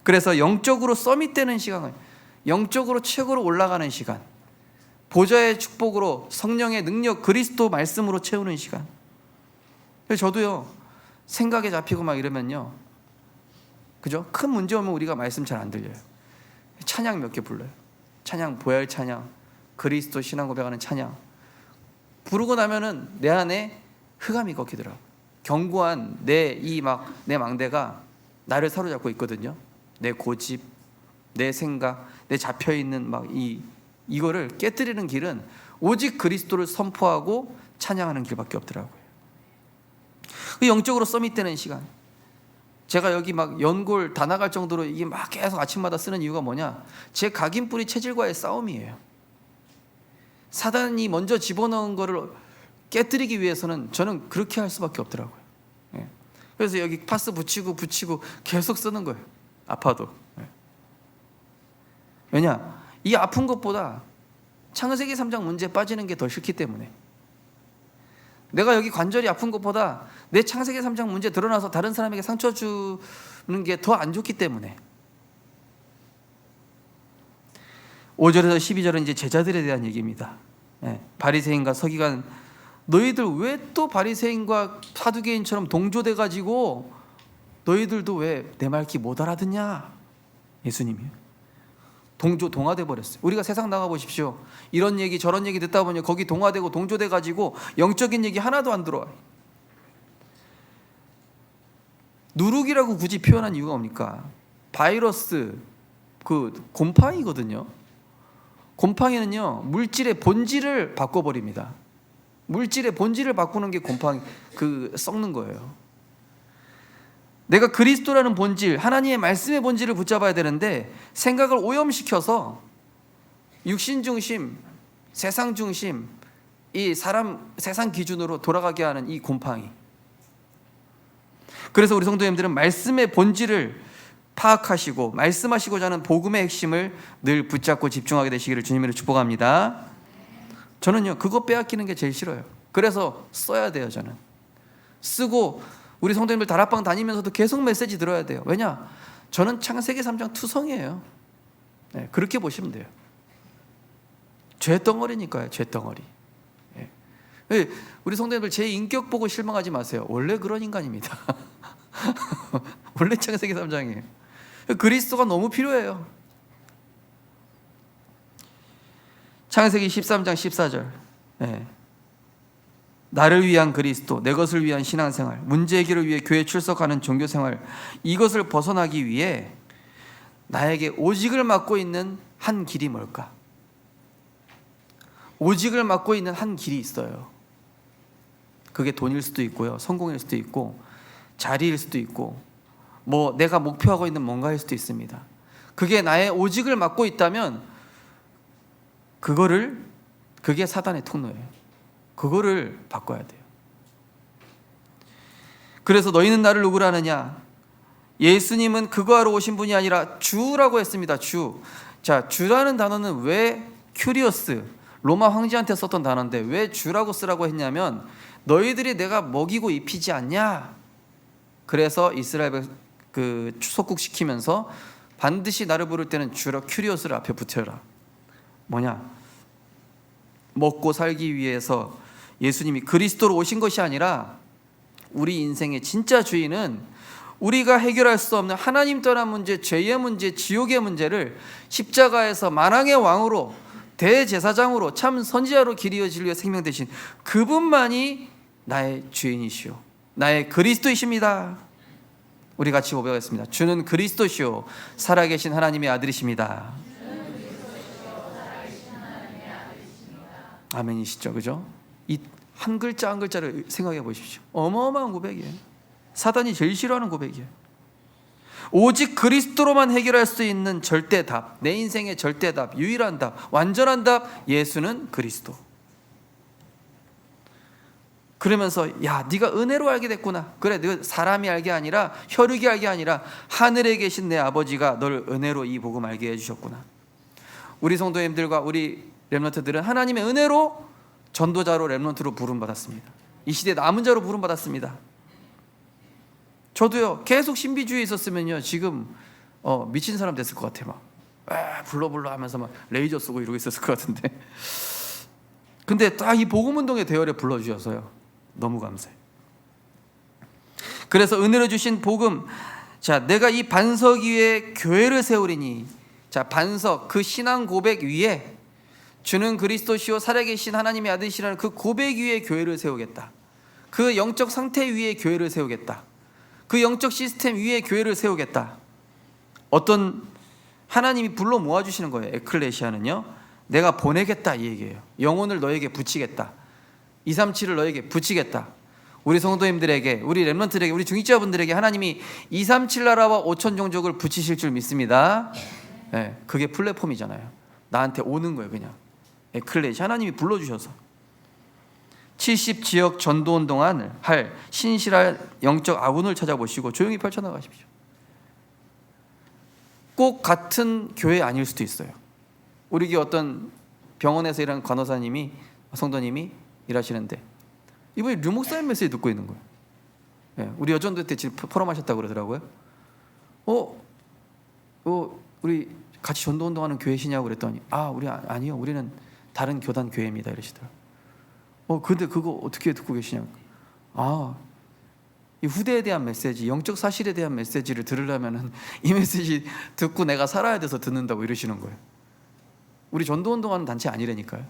그래서 영적으로 서밋되는 시간을, 영적으로 최고로 올라가는 시간, 보좌의 축복으로 성령의 능력, 그리스도 말씀으로 채우는 시간. 저도요, 생각에 잡히고 막 이러면요, 그죠? 큰 문제 오면 우리가 말씀 잘 안 들려요. 찬양 몇 개 불러요. 찬양, 보혈 찬양, 그리스도 신앙 고백하는 찬양 부르고 나면은 내 안에 흑암이 걷히더라고요. 견고한 내 망대가 나를 사로잡고 있거든요. 내 고집, 내 생각, 내 잡혀있는 이거를 깨뜨리는 길은 오직 그리스도를 선포하고 찬양하는 길밖에 없더라고요. 그 영적으로 서밋되는 시간, 제가 여기 막 연골 다 나갈 정도로 이게 막 계속 아침마다 쓰는 이유가 뭐냐, 제 각인뿌리 체질과의 싸움이에요. 사단이 먼저 집어넣은 거를 깨뜨리기 위해서는 저는 그렇게 할 수밖에 없더라고요. 그래서 여기 파스 붙이고 계속 쓰는 거예요. 아파도. 왜냐, 이 아픈 것보다 창세기 3장 문제에 빠지는 게 더 싫기 때문에. 내가 여기 관절이 아픈 것보다 내 창세기 3장 문제 드러나서 다른 사람에게 상처 주는 게 더 안 좋기 때문에. 5절에서 12절은 이제 제자들에 대한 얘기입니다. 바리새인과 서기관, 너희들 왜 또 바리새인과 사두개인처럼 동조돼 가지고 너희들도 왜 내 말귀 못 알아듣냐? 예수님이 동화돼 버렸어요. 우리가 세상 나가 보십시오. 이런 얘기 저런 얘기 듣다 보니 거기 동화되고 동조돼 가지고 영적인 얘기 하나도 안 들어와요. 누룩이라고 굳이 표현한 이유가 뭡니까? 바이러스, 곰팡이거든요. 곰팡이는요, 물질의 본질을 바꿔버립니다. 물질의 본질을 바꾸는 게 곰팡이, 썩는 거예요. 내가 그리스도라는 본질, 하나님의 말씀의 본질을 붙잡아야 되는데 생각을 오염시켜서 육신 중심, 세상 중심, 세상 기준으로 돌아가게 하는 이 곰팡이. 그래서 우리 성도님들은 말씀의 본질을 파악하시고 말씀하시고자 하는 복음의 핵심을 늘 붙잡고 집중하게 되시기를 주님으로 축복합니다. 저는요, 그거 빼앗기는 게 제일 싫어요. 그래서 써야 돼요. 저는 쓰고 우리 성도님들 다락방 다니면서도 계속 메시지 들어야 돼요. 왜냐? 저는 창세기 3장 투성이에요. 그렇게 보시면 돼요. 죄덩어리니까요. 죄덩어리. 우리 성도님들 제 인격 보고 실망하지 마세요. 원래 그런 인간입니다. 원래 창세기 3장이에요. 그리스도가 너무 필요해요. 창세기 13장 14절. 나를 위한 그리스도, 내 것을 위한 신앙생활, 문제 해결을 위해 교회 출석하는 종교생활, 이것을 벗어나기 위해 나에게 오직을 맡고 있는 한 길이 뭘까? 오직을 맡고 있는 한 길이 있어요. 그게 돈일 수도 있고요, 성공일 수도 있고, 자리일 수도 있고, 뭐 내가 목표하고 있는 뭔가일 수도 있습니다. 그게 나의 오직을 맡고 있다면 그게 사단의 통로예요. 그거를 바꿔야 돼요. 그래서 너희는 나를 누구라 하느냐? 예수님은 그거 하러 오신 분이 아니라 주라고 했습니다. 주. 자, 주라는 단어는 왜 큐리어스, 로마 황제한테 썼던 단어인데 왜 주라고 쓰라고 했냐면 너희들이 내가 먹이고 입히지 않냐? 그래서 이스라엘 속국시키면서 반드시 나를 부를 때는 주라, 큐리어스를 앞에 붙여라. 뭐냐? 먹고 살기 위해서 예수님이 그리스도로 오신 것이 아니라 우리 인생의 진짜 주인은 우리가 해결할 수 없는 하나님 떠난 문제, 죄의 문제, 지옥의 문제를 십자가에서 만왕의 왕으로, 대제사장으로, 참 선지자로 길 이어 진리의 생명 되신 그분만이 나의 주인이시오, 나의 그리스도이십니다. 우리 같이 고백하겠습니다. 주는 그리스도시오, 살아계신 하나님의 아들이십니다. 아멘이시죠, 그죠? 이 한 글자 한 글자를 생각해 보십시오. 어마어마한 고백이에요. 사단이 제일 싫어하는 고백이에요. 오직 그리스도로만 해결할 수 있는 절대 답, 내 인생의 절대 답, 유일한 답, 완전한 답, 예수는 그리스도. 그러면서 야, 네가 은혜로 알게 됐구나. 그래, 네가 사람이 알게 아니라, 혈육이 알게 아니라 하늘에 계신 내 아버지가 너를 은혜로 이 복음 알게 해주셨구나. 우리 성도님들과 우리 렘넌트들은 하나님의 은혜로 전도자로, 렘넌트로 부름받았습니다. 이 시대에 남은 자로 부름받았습니다. 저도요, 계속 신비주의에 있었으면요 지금 미친 사람 됐을 것 같아요. 막 불러 하면서 막 레이저 쏘고 이러고 있었을 것 같은데 근데 딱 이 복음운동의 대열에 불러주셔서요 너무 감사해요. 그래서 은혜로 주신 복음, 자, 내가 이 반석 위에 교회를 세우리니, 자, 반석, 그 신앙 고백 위에 주는 그리스도시요 살아계신 하나님의 아들이시라는 그 고백 위에 교회를 세우겠다. 그 영적 상태 위에 교회를 세우겠다. 그 영적 시스템 위에 교회를 세우겠다. 어떤 하나님이 불러 모아주시는 거예요. 에클레시아는요, 내가 보내겠다 이 얘기예요. 영혼을 너에게 붙이겠다. 237을 너에게 붙이겠다. 우리 성도님들에게, 우리 렘넌트들에게, 우리 중직자분들에게 하나님이 237 나라와 5천 종족을 붙이실 줄 믿습니다. 네, 그게 플랫폼이잖아요. 나한테 오는 거예요. 그냥 에클레시아, 하나님이 불러주셔서 70지역 전도운동을 할 신실한 영적 아군을 찾아보시고 조용히 펼쳐나가십시오. 꼭 같은 교회 아닐 수도 있어요. 우리 교회 어떤 병원에서 일하는 간호사님이, 성도님이 일하시는데 이분이 류목사님 메시지 듣고 있는 거예요. 네, 우리 여전도 때 지금 포럼하셨다고 그러더라고요. 우리 같이 전도운동하는 교회시냐고 그랬더니 우리 아니요, 우리는 다른 교단 교회입니다 이러시더라고요. 근데 그거 어떻게 듣고 계시냐고. 이 후대에 대한 메시지, 영적 사실에 대한 메시지를 들으려면 이 메시지 듣고 내가 살아야 돼서 듣는다고 이러시는 거예요. 우리 전도운동하는 단체 아니라니까요.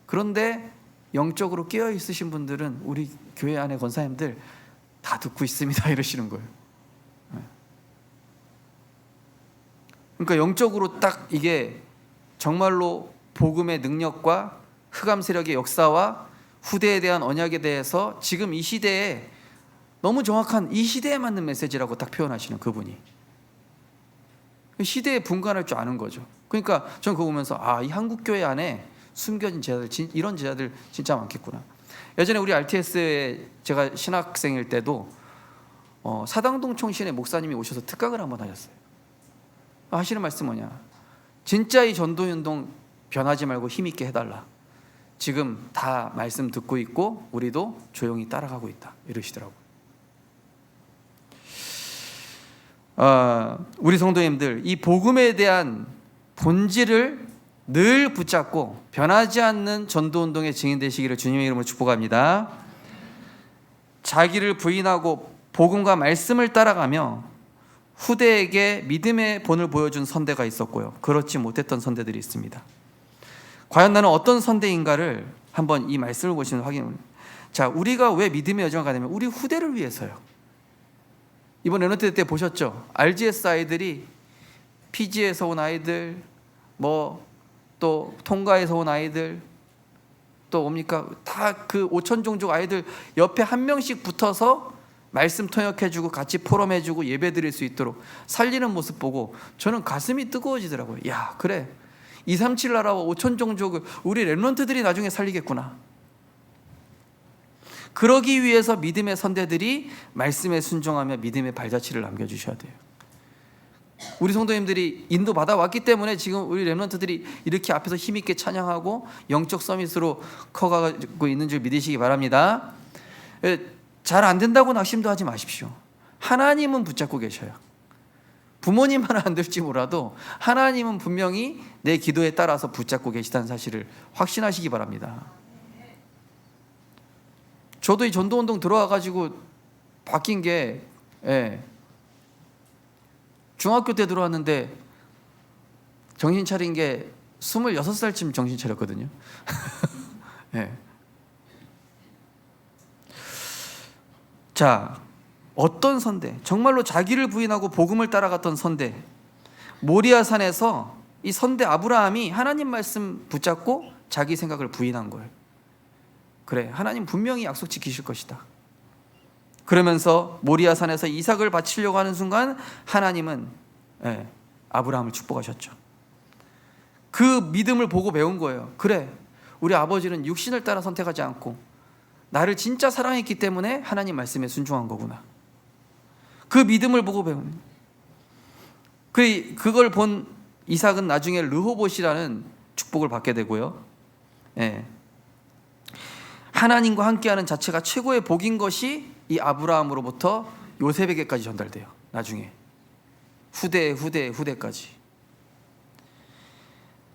그런데 영적으로 깨어 있으신 분들은 우리 교회 안에 권사님들 다 듣고 있습니다 이러시는 거예요. 그러니까 영적으로 딱 이게 정말로 복음의 능력과 흑암 세력의 역사와 후대에 대한 언약에 대해서 지금 이 시대에 너무 정확한, 이 시대에 맞는 메시지라고 딱 표현하시는 그분이 시대에 분간할 줄 아는 거죠. 그러니까 저는 그거 보면서 이 한국교회 안에 숨겨진 제자들, 이런 제자들 진짜 많겠구나. 예전에 우리 RTS에 제가 신학생일 때도 사당동 총신의 목사님이 오셔서 특강을 한번 하셨어요. 하시는 말씀 뭐냐, 진짜 이 전도운동 변하지 말고 힘있게 해달라. 지금 다 말씀 듣고 있고 우리도 조용히 따라가고 있다 이러시더라고요. 우리 성도님들, 이 복음에 대한 본질을 늘 붙잡고 변하지 않는 전도운동의 증인 되시기를 주님의 이름으로 축복합니다. 자기를 부인하고 복음과 말씀을 따라가며 후대에게 믿음의 본을 보여준 선대가 있었고요, 그렇지 못했던 선대들이 있습니다. 과연 나는 어떤 선대인가를 한번 이 말씀을 보시면 확인합니다. 자, 우리가 왜 믿음의 여정을 가냐면 우리 후대를 위해서요. 이번 렘넌트 때 보셨죠? RGS 아이들이 피지에서 온 아이들, 또 통가에서 온 아이들, 또 옵니까? 다 그 5천 종족 아이들 옆에 한 명씩 붙어서 말씀 통역해주고 같이 포럼해주고 예배 드릴 수 있도록 살리는 모습 보고 저는 가슴이 뜨거워지더라고요. 야, 그래, 237 나라와 5천 종족을 우리 렘넌트들이 나중에 살리겠구나. 그러기 위해서 믿음의 선대들이 말씀에 순종하며 믿음의 발자취를 남겨주셔야 돼요. 우리 성도님들이 인도 받아왔기 때문에 지금 우리 렘넌트들이 이렇게 앞에서 힘있게 찬양하고 영적 서밋으로 커가고 있는 줄 믿으시기 바랍니다. 잘 안 된다고 낙심도 하지 마십시오. 하나님은 붙잡고 계셔요. 부모님은 안 될지 몰라도 하나님은 분명히 내 기도에 따라서 붙잡고 계시다는 사실을 확신하시기 바랍니다. 저도 이 전도운동 들어와가지고 바뀐 게, 중학교 때 들어왔는데 정신 차린 게 26살쯤 정신 차렸거든요. 자, 어떤 선대, 정말로 자기를 부인하고 복음을 따라갔던 선대, 모리아산에서 이 선대 아브라함이 하나님 말씀 붙잡고 자기 생각을 부인한 거예요. 그래, 하나님 분명히 약속 지키실 것이다. 그러면서 모리아산에서 이삭을 바치려고 하는 순간 하나님은 아브라함을 축복하셨죠. 그 믿음을 보고 배운 거예요. 그래, 우리 아버지는 육신을 따라 선택하지 않고 나를 진짜 사랑했기 때문에 하나님 말씀에 순종한 거구나. 그 믿음을 보고 배운. 그걸 본 이삭은 나중에 르호봇이라는 축복을 받게 되고요. 하나님과 함께하는 자체가 최고의 복인 것이 이 아브라함으로부터 요셉에게까지 전달돼요. 나중에 후대까지.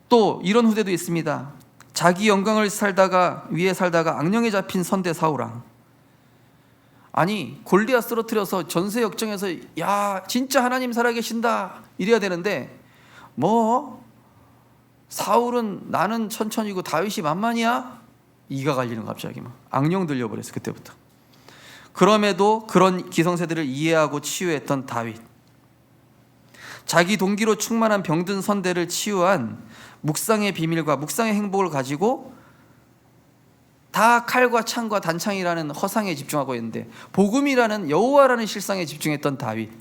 또 이런 후대도 있습니다. 자기 영광을 위해 살다가 악령에 잡힌 선대 사울왕. 아니, 골리앗 쓰러뜨려서 전세 역정에서 야, 진짜 하나님 살아계신다 이래야 되는데 사울은 나는 천천히고 다윗이 만만이야? 이가 갈리는 갑자기 막 악령 들려버렸어. 그때부터. 그럼에도 그런 기성세들을 이해하고 치유했던 다윗, 자기 동기로 충만한 병든 선대를 치유한 묵상의 비밀과 묵상의 행복을 가지고 다 칼과 창과 단창이라는 허상에 집중하고 있는데 복음이라는 여호와라는 실상에 집중했던 다윗.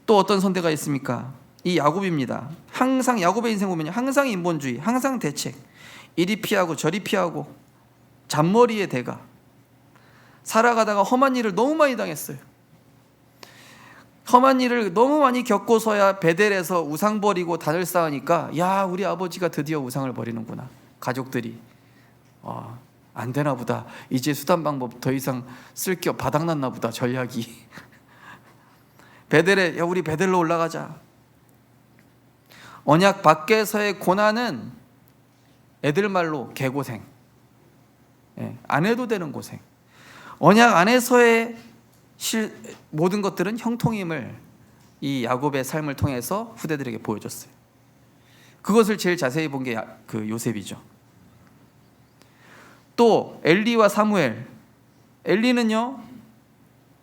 또 어떤 선대가 있습니까? 이 야곱입니다. 항상 야곱의 인생 보면 항상 인본주의, 항상 대책, 이리 피하고 저리 피하고 잔머리의 대가. 살아가다가 험한 일을 너무 많이 당했어요. 험한 일을 너무 많이 겪고서야 베델에서 우상 버리고 단을 쌓으니까 야, 우리 아버지가 드디어 우상을 버리는구나. 가족들이 안 되나 보다. 이제 수단 방법 더 이상 쓸 게 바닥났나 보다. 전략이. 베델에, 야, 우리 베델로 올라가자. 언약 밖에서의 고난은 애들 말로 개고생, 안 해도 되는 고생. 언약 안에서의 모든 것들은 형통임을 이 야곱의 삶을 통해서 후대들에게 보여줬어요. 그것을 제일 자세히 본 게 그 요셉이죠. 또 엘리와 사무엘. 엘리는요,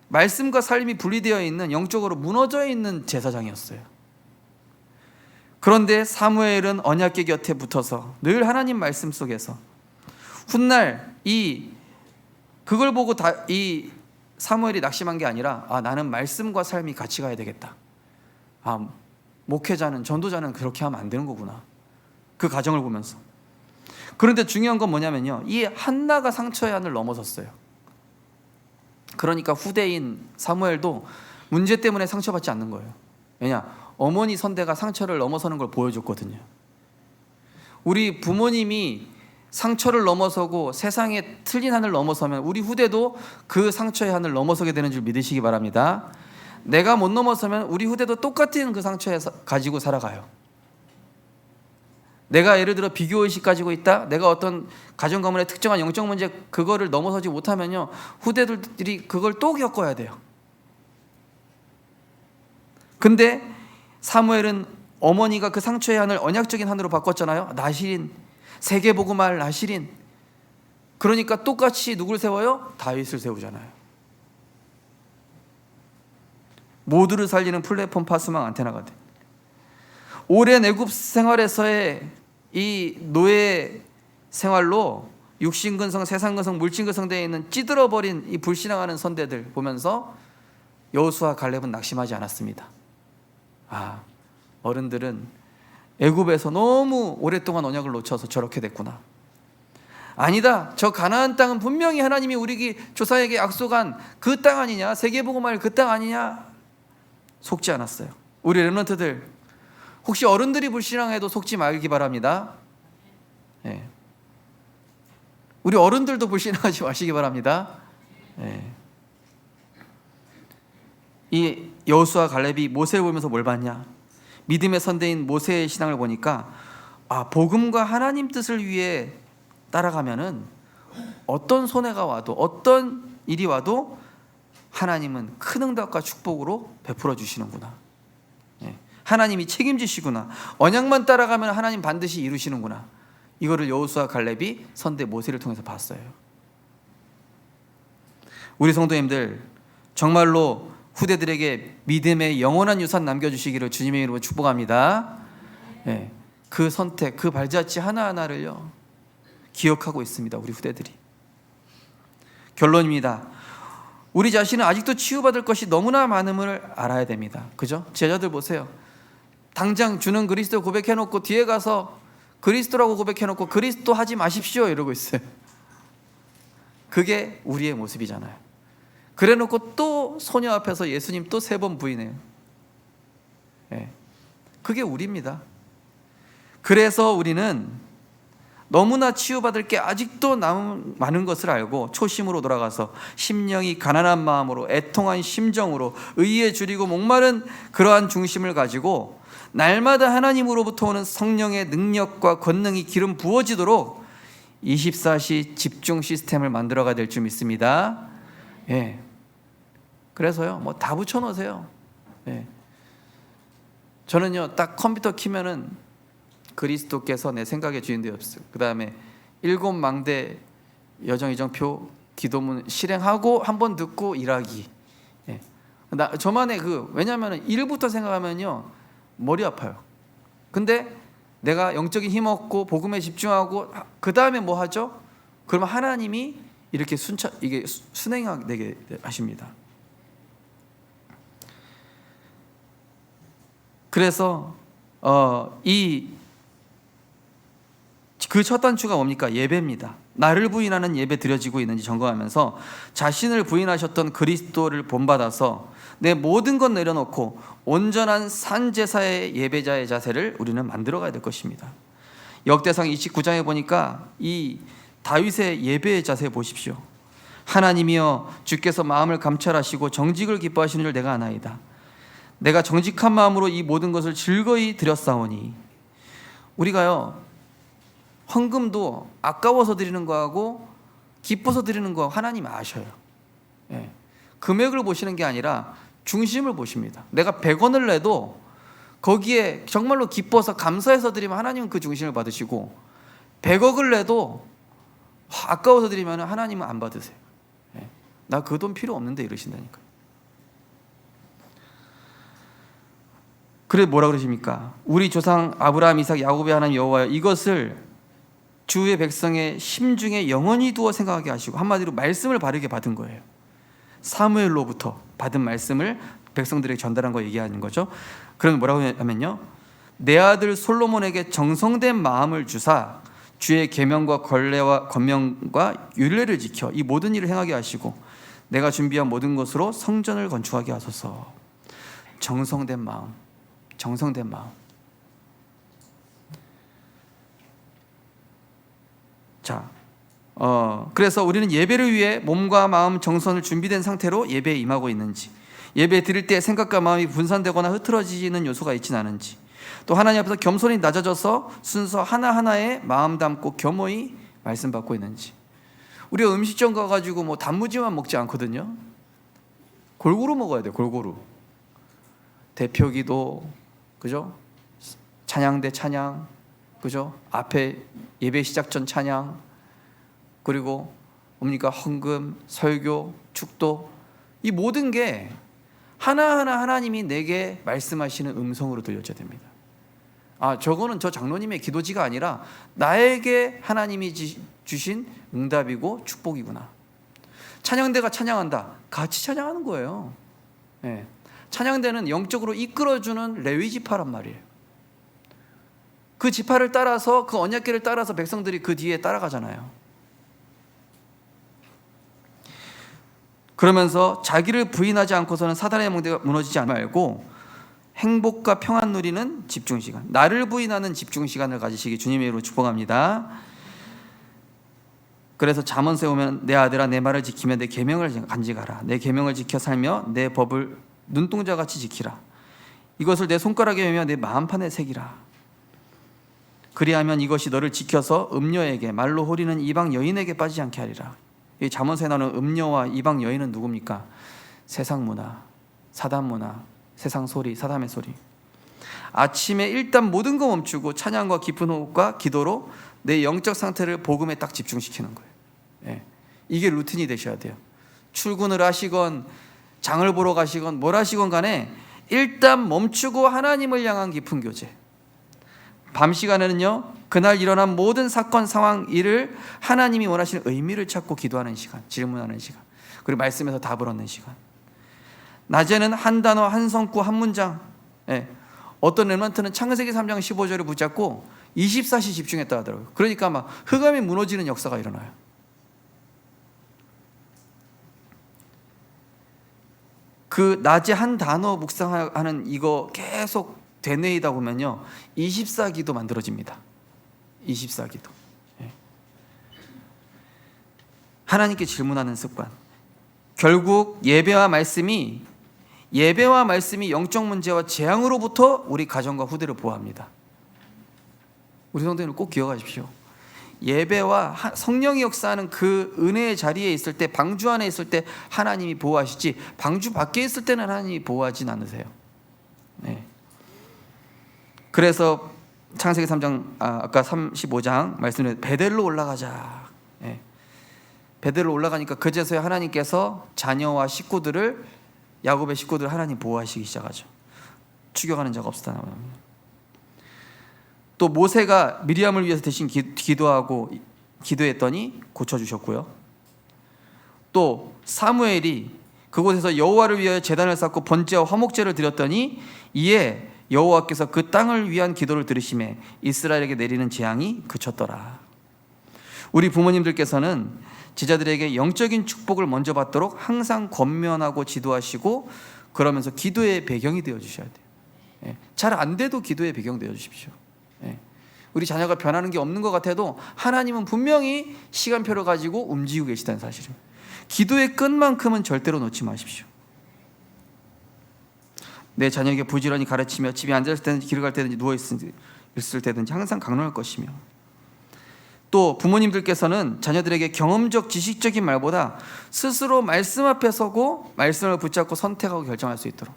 말씀과 삶이 분리되어 있는, 영적으로 무너져 있는 제사장이었어요. 그런데 사무엘은 언약궤 곁에 붙어서 늘 하나님 말씀 속에서 훗날 그걸 보고 이 사무엘이 낙심한 게 아니라 나는 말씀과 삶이 같이 가야 되겠다. 목회자는, 전도자는 그렇게 하면 안 되는 거구나. 그 과정을 보면서. 그런데 중요한 건 뭐냐면요, 이 한나가 상처의 한을 넘어섰어요. 그러니까 후대인 사무엘도 문제 때문에 상처받지 않는 거예요. 왜냐? 어머니 선대가 상처를 넘어서는 걸 보여줬거든요. 우리 부모님이 상처를 넘어서고 세상의 틀린 한을 넘어서면 우리 후대도 그 상처의 한을 넘어서게 되는 줄 믿으시기 바랍니다. 내가 못 넘어서면 우리 후대도 똑같은 그 상처에 가지고 살아가요. 내가 예를 들어 비교의식 가지고 있다, 내가 어떤 가정 가문의 특정한 영적 문제 그거를 넘어서지 못하면요, 후대들이 그걸 또 겪어야 돼요. 근데 사무엘은 어머니가 그 상처의 한을 언약적인 한으로 바꿨잖아요. 나실인, 세계복음할 나실인. 그러니까 똑같이 누굴 세워요? 다윗을 세우잖아요. 모두를 살리는 플랫폼 파수망 안테나가 돼. 오랜 애굽 생활에서의 이 노예 생활로 육신근성, 세상근성, 물질근성되어 있는 찌들어버린 이 불신앙하는 선대들 보면서 여호수아 갈렙은 낙심하지 않았습니다. 어른들은 애굽에서 너무 오랫동안 언약을 놓쳐서 저렇게 됐구나. 아니다, 저 가나안 땅은 분명히 하나님이 우리 조상에게 약속한 그 땅 아니냐, 세계복음할 그 땅 아니냐. 속지 않았어요. 우리 렘넌트들 혹시 어른들이 불신앙해도 속지 말기 바랍니다. 네. 우리 어른들도 불신앙하지 마시기 바랍니다. 네. 이 여호수아 갈렙이 모세를 보면서 뭘 봤냐? 믿음의 선대인 모세의 신앙을 보니까 복음과 하나님 뜻을 위해 따라가면은 어떤 손해가 와도 어떤 일이 와도 하나님은 큰 응답과 축복으로 베풀어 주시는구나. 하나님이 책임지시구나. 언약만 따라가면 하나님 반드시 이루시는구나. 이거를 여호수아 갈렙이 선대 모세를 통해서 봤어요. 우리 성도님들 정말로 후대들에게 믿음의 영원한 유산 남겨주시기를 주님의 이름으로 축복합니다. 그 선택, 그 발자취 하나하나를요 기억하고 있습니다. 우리 후대들이. 결론입니다. 우리 자신은 아직도 치유받을 것이 너무나 많음을 알아야 됩니다. 그죠? 제자들 보세요. 당장 주는 그리스도 고백해놓고 뒤에 가서 그리스도라고 고백해놓고 그리스도 하지 마십시오 이러고 있어요. 그게 우리의 모습이잖아요. 그래놓고 또 소녀 앞에서 예수님 또 3번 부인해요. 그게 우리입니다. 그래서 우리는 너무나 치유받을 게 아직도 많은 것을 알고 초심으로 돌아가서 심령이 가난한 마음으로 애통한 심정으로 의에 줄이고 목마른 그러한 중심을 가지고 날마다 하나님으로부터 오는 성령의 능력과 권능이 기름 부어지도록 24시 집중 시스템을 만들어가야 될 줄 믿습니다. 그래서요 뭐 다 붙여놓으세요. 저는요 딱 컴퓨터 키면은 그리스도께서 내 생각의 주인 되옵소서. 그 다음에 7망대 여정이정표 기도문 실행하고 한번 듣고 일하기. 저만의 왜냐하면 일부터 생각하면요 머리 아파요. 근데 내가 영적인 힘 얻고 복음에 집중하고 그 다음에 뭐 하죠? 그러면 하나님이 이렇게 이게 순행하게 하십니다. 그래서 그 첫 단추가 뭡니까? 예배입니다. 나를 부인하는 예배 드려지고 있는지 점검하면서 자신을 부인하셨던 그리스도를 본받아서 내 모든 것 내려놓고 온전한 산제사의 예배자의 자세를 우리는 만들어가야 될 것입니다. 역대상 29장에 보니까 이 다윗의 예배의 자세 보십시오. 하나님이여 주께서 마음을 감찰하시고 정직을 기뻐하시는 줄 내가 아나이다. 내가 정직한 마음으로 이 모든 것을 즐거이 드렸사오니. 우리가요 헌금도 아까워서 드리는 거하고 기뻐서 드리는 거 하나님 아셔요. 금액을 보시는 게 아니라 중심을 보십니다. 내가 100원을 내도 거기에 정말로 기뻐서 감사해서 드리면 하나님은 그 중심을 받으시고 100억을 내도 아까워서 드리면 하나님은 안 받으세요. 나 그 돈 필요 없는데 이러신다니까요. 그래 뭐라 그러십니까? 우리 조상 아브라함, 이삭, 야곱의 하나님 여호와여 이것을 주의 백성의 심중에 영원히 두어 생각하게 하시고 한마디로 말씀을 바르게 받은 거예요. 사무엘로부터 받은 말씀을 백성들에게 전달한 거 얘기하는 거죠. 그럼 뭐라고 하면요 내 아들 솔로몬에게 정성된 마음을 주사 주의 계명과 권례와 권명과 율례를 지켜 이 모든 일을 행하게 하시고 내가 준비한 모든 것으로 성전을 건축하게 하소서. 정성된 마음, 정성된 마음. 자, 그래서 우리는 예배를 위해 몸과 마음, 정성을 준비된 상태로 예배에 임하고 있는지, 예배 드릴 때 생각과 마음이 분산되거나 흐트러지는 요소가 있지는 않은지, 또 하나님 앞에서 겸손히 낮아져서 순서 하나하나에 마음 담고 겸허히 말씀 받고 있는지. 우리가 음식점 가가지고 뭐 단무지만 먹지 않거든요. 골고루 먹어야 돼요. 골고루. 대표기도, 그죠? 찬양대 찬양, 그죠? 앞에 예배 시작 전 찬양, 그리고 뭡니까? 헌금, 설교, 축도, 이 모든 게 하나하나 하나님이 내게 말씀하시는 음성으로 들려져야 됩니다. 저거는 저 장로님의 기도지가 아니라 나에게 하나님이 주신 응답이고 축복이구나. 찬양대가 찬양한다. 같이 찬양하는 거예요. 예. 찬양대는 영적으로 이끌어주는 레위 지파란 말이에요. 그 지파를 따라서, 그 언약궤를 따라서 백성들이 그 뒤에 따라가잖아요. 그러면서 자기를 부인하지 않고서는 사단의 몽대가 무너지지 말고 행복과 평안 누리는 집중시간, 나를 부인하는 집중시간을 가지시기 주님의 이름으로 축복합니다. 그래서 잠언서에 오면 내 아들아 내 말을 지키며 내 계명을 간직하라. 내 계명을 지켜 살며 내 법을 눈동자같이 지키라. 이것을 내 손가락에 메며 내 마음판에 새기라. 그리하면 이것이 너를 지켜서 음녀에게 말로 호리는 이방 여인에게 빠지지 않게 하리라. 이 잠언서에 나오는 음녀와 이방 여인은 누굽니까? 세상 문화, 사단 문화, 세상 소리, 사담의 소리. 아침에 일단 모든 거 멈추고 찬양과 깊은 호흡과 기도로 내 영적 상태를 복음에 딱 집중시키는 거예요. 예. 이게 루틴이 되셔야 돼요. 출근을 하시건 장을 보러 가시건 뭘 하시건 간에 일단 멈추고 하나님을 향한 깊은 교제. 밤 시간에는요, 그날 일어난 모든 사건, 상황, 일을 하나님이 원하시는 의미를 찾고 기도하는 시간, 질문하는 시간, 그리고 말씀에서 답을 얻는 시간. 낮에는 한 단어, 한 성구, 한 문장. 예. 어떤 렘넌트는 창세기 3장 15절을 붙잡고 24시 집중했다 하더라고요. 그러니까 막 흑암이 무너지는 역사가 일어나요. 그 낮에 한 단어 묵상하는 이거 계속 되뇌이다 보면요, 24기도 만들어집니다. 24기도. 예. 하나님께 질문하는 습관. 결국 예배와 말씀이 영적 문제와 재앙으로부터 우리 가정과 후대를 보호합니다. 우리 성도님들 꼭 기억하십시오. 예배와 성령이 역사하는 그 은혜의 자리에 있을 때, 방주 안에 있을 때 하나님이 보호하시지, 방주 밖에 있을 때는 하나님이 보호하진 않으세요. 네. 그래서 창세기 3장, 아까 35장 말씀에 베델로 올라가자. 네. 베델로 올라가니까 그제서야 하나님께서 자녀와 식구들을, 야곱의 식구들을 하나님 보호하시기 시작하죠. 추격하는 자가 없었다 나옵니다. 또 모세가 미리암을 위해서 대신 기도했더니 고쳐주셨고요. 또 사무엘이 그곳에서 여호와를 위하여 제단을 쌓고 번제와 화목제를 드렸더니 이에 여호와께서 그 땅을 위한 기도를 들으시매 이스라엘에게 내리는 재앙이 그쳤더라. 우리 부모님들께서는 제자들에게 영적인 축복을 먼저 받도록 항상 권면하고 지도하시고, 그러면서 기도의 배경이 되어 주셔야 돼요. 잘 안 돼도 기도의 배경 되어 주십시오. 우리 자녀가 변하는 게 없는 것 같아도 하나님은 분명히 시간표를 가지고 움직이고 계시다는 사실을, 기도의 끈만큼은 절대로 놓지 마십시오. 내 자녀에게 부지런히 가르치며 집에 앉아있을 때든지 길을 갈 때든지 누워있을 때든지 항상 강론할 것이며, 또 부모님들께서는 자녀들에게 경험적 지식적인 말보다 스스로 말씀 앞에 서고 말씀을 붙잡고 선택하고 결정할 수 있도록.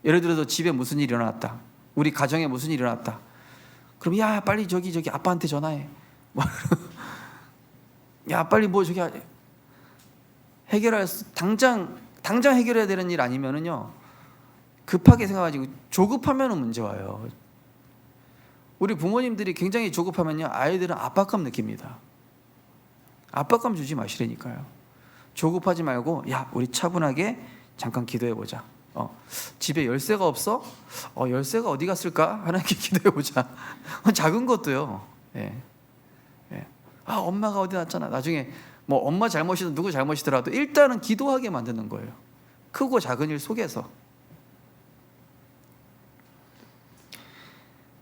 예를 들어서 집에 무슨 일이 일어났다, 우리 가정에 무슨 일이 일어났다, 그럼 야 빨리 저기 아빠한테 전화해. 야 빨리 뭐 저기 해결할 당장 해결해야 되는 일 아니면은요, 급하게 생각하지, 조급하면은 문제 와요. 우리 부모님들이 굉장히 조급하면요, 아이들은 압박감 느낍니다. 압박감 주지 마시라니까요. 조급하지 말고, 야 우리 차분하게 잠깐 기도해 보자. 집에 열쇠가 없어? 열쇠가 어디 갔을까? 하나님께 기도해 보자. 작은 것도요. 예. 예. 엄마가 어디 놨잖아. 나중에 뭐 엄마 잘못이든 누구 잘못이더라도 일단은 기도하게 만드는 거예요. 크고 작은 일 속에서.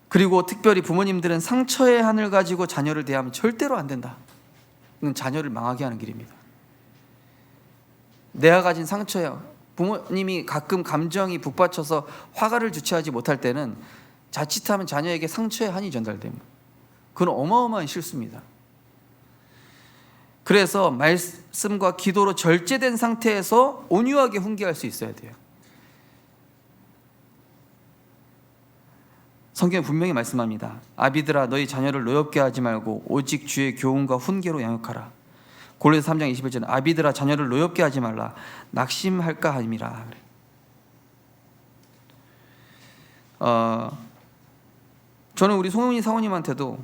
그리고 특별히 부모님들은 상처의 한을 가지고 자녀를 대하면 절대로 안 된다. 이건 자녀를 망하게 하는 길입니다. 내가 가진 상처예요. 부모님이 가끔 감정이 북받쳐서 화가를 주체하지 못할 때는 자칫하면 자녀에게 상처의 한이 전달됩니다. 그건 어마어마한 실수입니다. 그래서 말씀과 기도로 절제된 상태에서 온유하게 훈계할 수 있어야 돼요. 성경에 분명히 말씀합니다. 아비들아 너희 자녀를 노엽게 하지 말고 오직 주의 교훈과 훈계로 양육하라. 골로새 3장 21절은 아비들아 자녀를 노엽게 하지 말라 낙심할까 함이라. 저는 우리 송은이 사모님한테도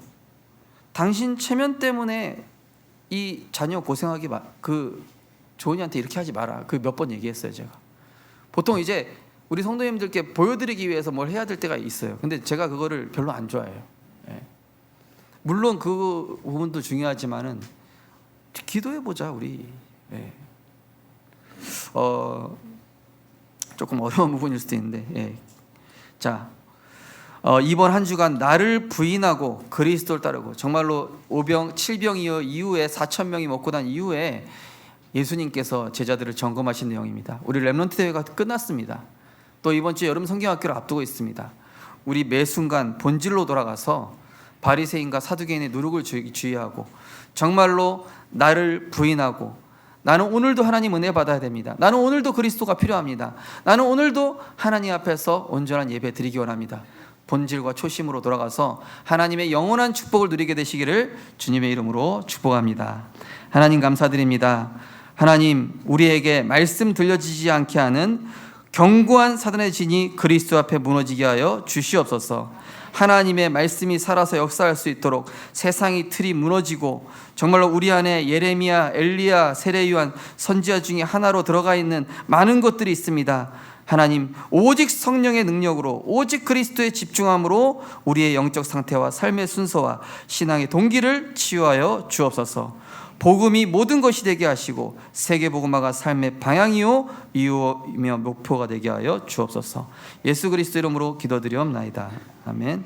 당신 체면 때문에 이 자녀 고생하기 그 조은이한테 이렇게 하지 마라. 그 몇 번 얘기했어요 제가. 보통 이제 우리 성도님들께 보여드리기 위해서 뭘 해야 될 때가 있어요. 근데 제가 그거를 별로 안 좋아해요. 예. 물론 그 부분도 중요하지만은 기도해 보자 우리. 예. 조금 어려운 부분일 수도 있는데, 예. 자, 이번 한 주간 나를 부인하고 그리스도를 따르고, 정말로 7병 이후에 4,000명이 먹고 난 이후에 예수님께서 제자들을 점검하신 내용입니다. 우리 렘넌트 대회가 끝났습니다. 또 이번 주 여름 성경학교를 앞두고 있습니다. 우리 매 순간 본질로 돌아가서 바리새인과 사두개인의 누룩을 주의하고, 정말로 나를 부인하고, 나는 오늘도 하나님 은혜 받아야 됩니다. 나는 오늘도 그리스도가 필요합니다. 나는 오늘도 하나님 앞에서 온전한 예배 드리기 원합니다. 본질과 초심으로 돌아가서 하나님의 영원한 축복을 누리게 되시기를 주님의 이름으로 축복합니다. 하나님 감사드립니다. 하나님, 우리에게 말씀 들려지지 않게 하는 견고한 사단의 진이 그리스도 앞에 무너지게 하여 주시옵소서. 하나님의 말씀이 살아서 역사할 수 있도록 세상의 틀이 무너지고, 정말로 우리 안에 예레미야, 엘리야, 세례 요한 선지자 중에 하나로 들어가 있는 많은 것들이 있습니다. 하나님, 오직 성령의 능력으로, 오직 그리스도에 집중함으로 우리의 영적 상태와 삶의 순서와 신앙의 동기를 치유하여 주옵소서. 복음이 모든 것이 되게 하시고 세계 복음화가 삶의 방향이요 이유이며 목표가 되게 하여 주옵소서. 예수 그리스도 이름으로 기도드리옵나이다. 아멘.